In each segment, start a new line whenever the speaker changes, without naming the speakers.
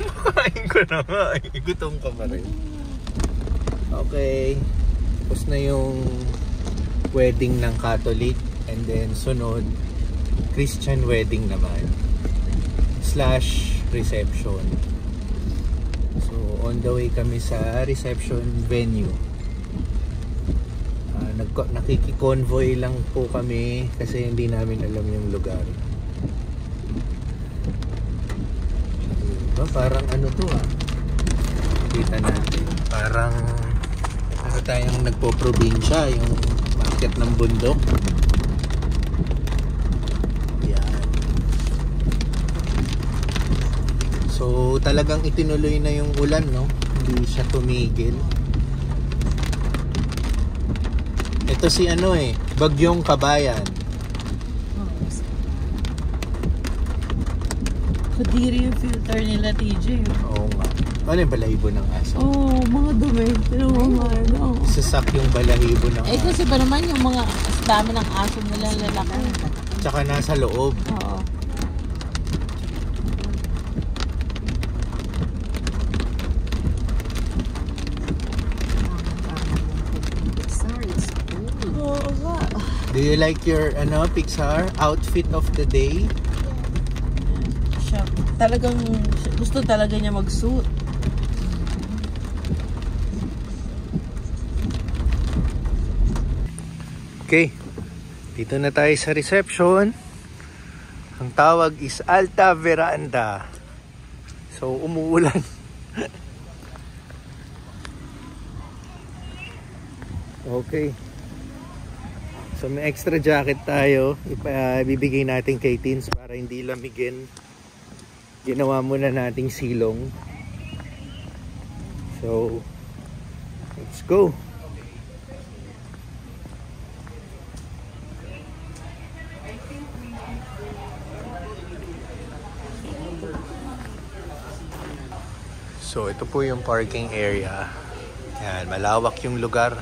Kain ko na nga. Gutom ka pa rin. Okay. Tapos na yung wedding ng Catholic. And then sunod, Christian wedding naman. / reception. So on the way kami sa reception venue. Nakiki-convoy lang po kami kasi hindi namin alam yung lugar. Parang ano to kita natin. Parang tayong nagpo-probinsya, yung market ng bundok. Yan. So talagang itinuloy na yung ulan, no? Hindi siya tumigil. Ito si Bagyong Kabayan.
Kadiri yung filter nila, TJ.
Oo nga. Ano yung balahibo ng aso?
Oo, mga dumi. Pero mga
Sasak yung balahibo ng aso.
kasi ba naman yung mga dami ng aso nila lalaki.
Tsaka nasa loob.
Oo.
Do you like your Pixar outfit of the day?
Siya, talagang gusto talaga niya mag-suit.
Okay. Dito na tayo sa reception. Ang tawag is Alta Veranda. So umuulan. Okay. So may extra jacket tayo, ibibigay natin kay Teens para hindi lamigin. Ginawa muna nating silong. So let's go. So ito po yung parking area. Yan, malawak yung lugar.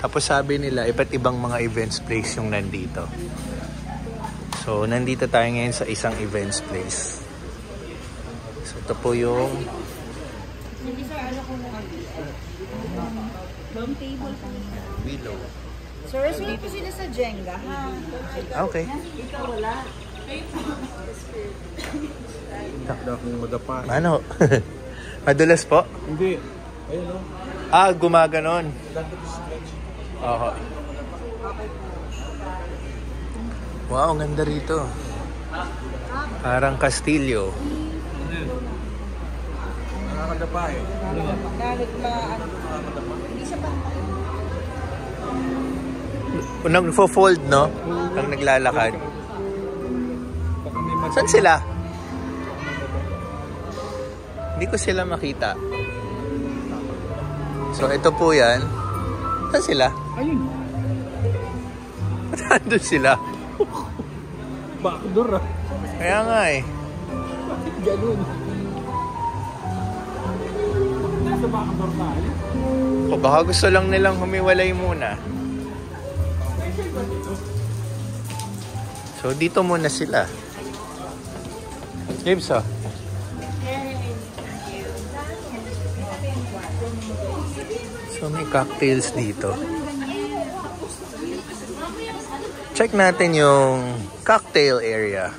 Tapos sabi nila, iba't ibang mga events place yung nandito. So, nandito tayo ngayon sa isang events place. So, ito po yung... Willow.
Sir, sino po sila sa Jenga, ha?
Okay.
Takda akong madapa.
Ano? Madulas po?
Hindi. Ayun o.
Gumaganon. Oo. Wow, ang ganda rito. Parang Castillo.
Nakakadapa eh.
Hindi siya pantay.
Nagfo-fold, no? Ang naglalakad. Saan sila? Hindi ko sila makita. So, ito po yan. Saan sila?
Ayun.
Nandun sila.
Backdoor ah.
Kaya nga eh.
Bakit ganun? Nasa backdoor tayo.
O baka gusto lang nilang humiwalay muna. So, dito muna sila. James, oh. So, may cocktails dito. Check natin yung cocktail area.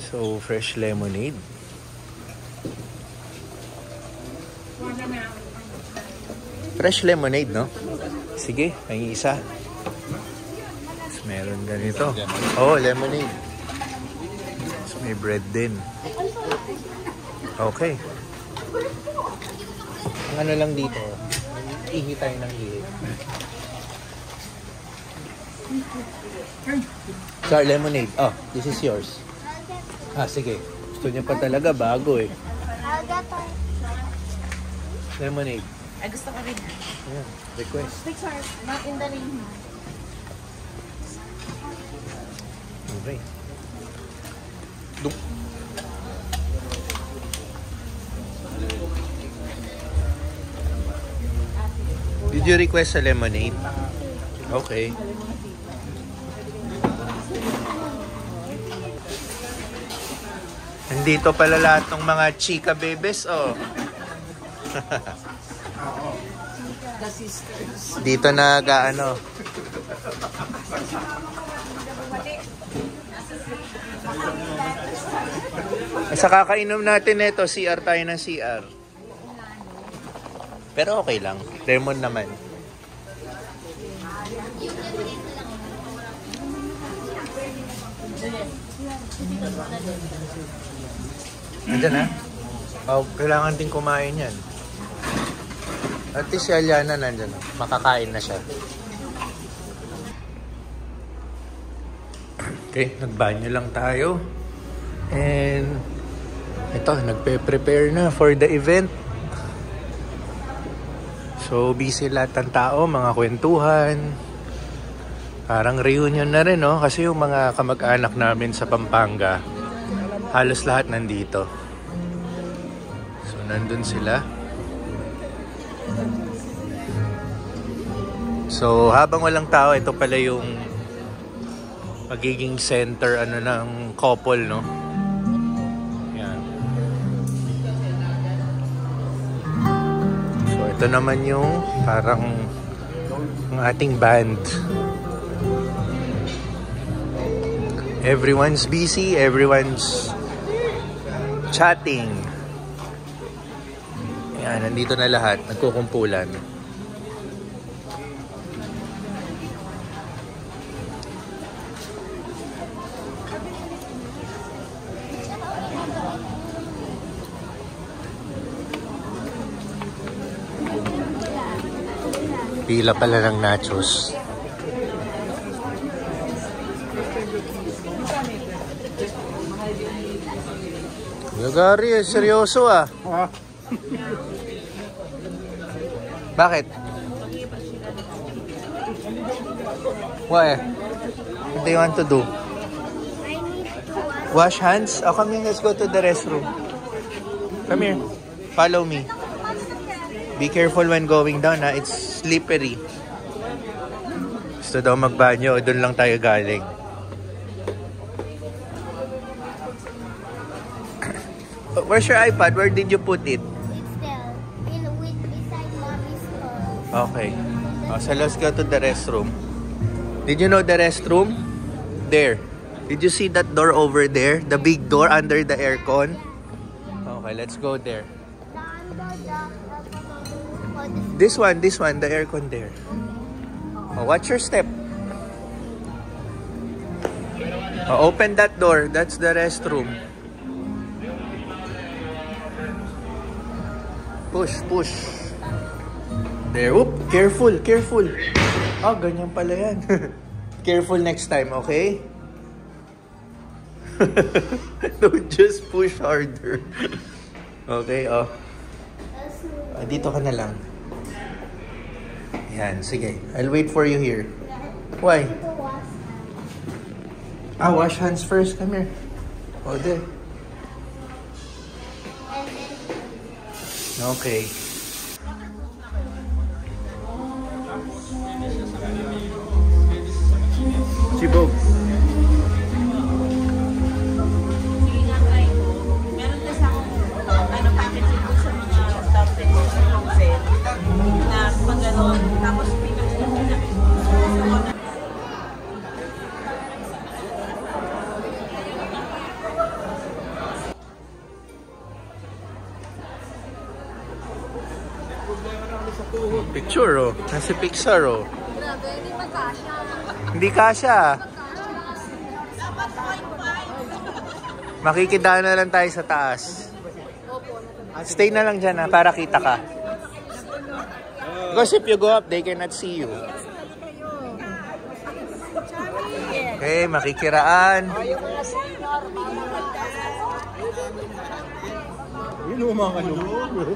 So, fresh lemonade. Fresh lemonade, no? Sige, may isa. Tapos meron ganito. Oh, lemonade. Tapos may bread din. Okay. Ang ano lang dito, ihi tayo ng ihi. Sir, lemonade. Oh, this is yours. Ah, sige. Gusto niya pa talaga, bago eh. Lemonade.
Ay, gusto ko rin.
Ayan, request.
Pixar, not in the name.
Okay. Did you request a lemonade? Okay. Nandito pala lahat ng mga chika bebes, oh. Dito nag-ano. Sa kakainom natin ito, CR tayo ng CR. Pero okay lang. Lemon naman. Nandiyan na? Oh, kailangan din kumain yan. At least si Aliana nandiyan na. Makakain na siya. Okay, nagbanyo lang tayo. And ito, nagpe-prepare na for the event. So, busy lahat ng tao, mga kwentuhan. Parang reunion na rin, no? Kasi yung mga kamag-anak namin sa Pampanga, halos lahat nandito. So, nandun sila. So, habang walang tao, ito pala yung magiging center ng couple, no? Yan. So, ito naman yung parang ang ating band. Everyone's busy, everyone's chatting. Yan, nandito na lahat, nagkukumpulan. Pila pala ng nachos. Gary, seryoso ah. Bakit? Why? What do you want to do? Wash hands? Oh, come here. Let's go to the restroom. Come here. Follow me. Be careful when going down, ha? It's slippery. Gusto daw magbanyo. Doon lang tayo galing. Where's your iPad? Where did you put it?
It's there. Beside mommy's purse.
Okay. So let's go to the restroom. Did you know the restroom? There. Did you see that door over there? The big door under the aircon? Okay, let's go there. This one, the aircon there. Oh, watch your step. Oh, open that door. That's the restroom. Push. There. Oop, careful. Oh, ganyan pala yan. Careful next time, okay? Don't just push harder. Okay, oh. Dito ka na lang. Yan, sige. I'll wait for you here. Why? Wash hands first. Come here. Oh, there. Okay. Chibog.
Meron kasi akong package ito sa mga stuff na pag gano'n, tapos
Picture, oh. Nasa Pixar, oh.
Grabe, hindi ba kasha?
Hindi kasha. Makikidaan na lang tayo sa taas. Stay na lang dyan, ha, para kita ka. Because if you go up, they cannot see you. Okay, makikiraan.
Yun yung mga kanong.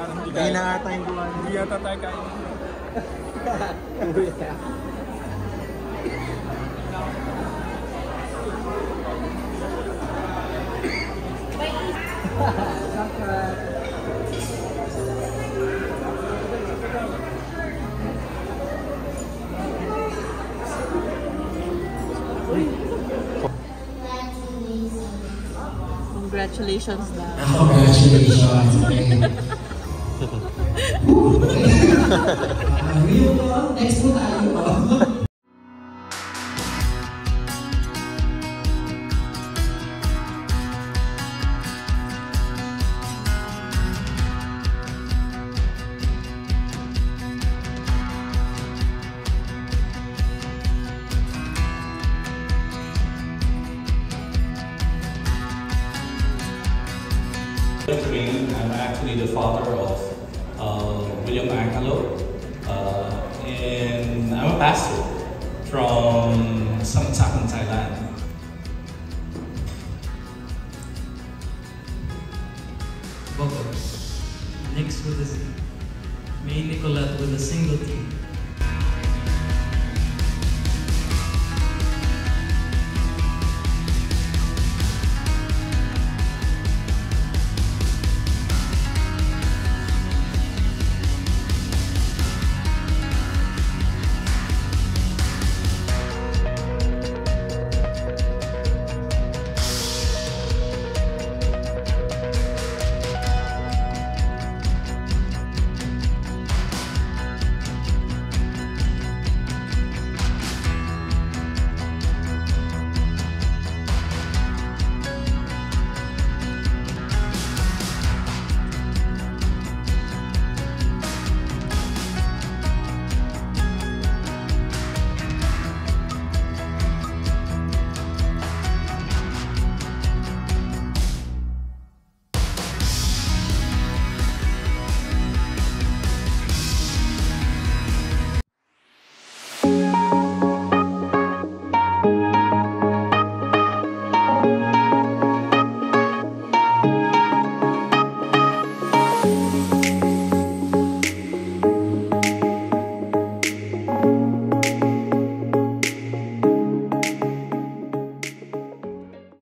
Hindi na ata yung buwan. Hindi yata tayo kain.
Congratulations na.
Congratulations. Okay. Real po. Next po tayo po.
I'm actually the father of William Angelo, and I'm a pastor from Samsak in Thailand.
Bogor. Next with the May Nicolette with a single team.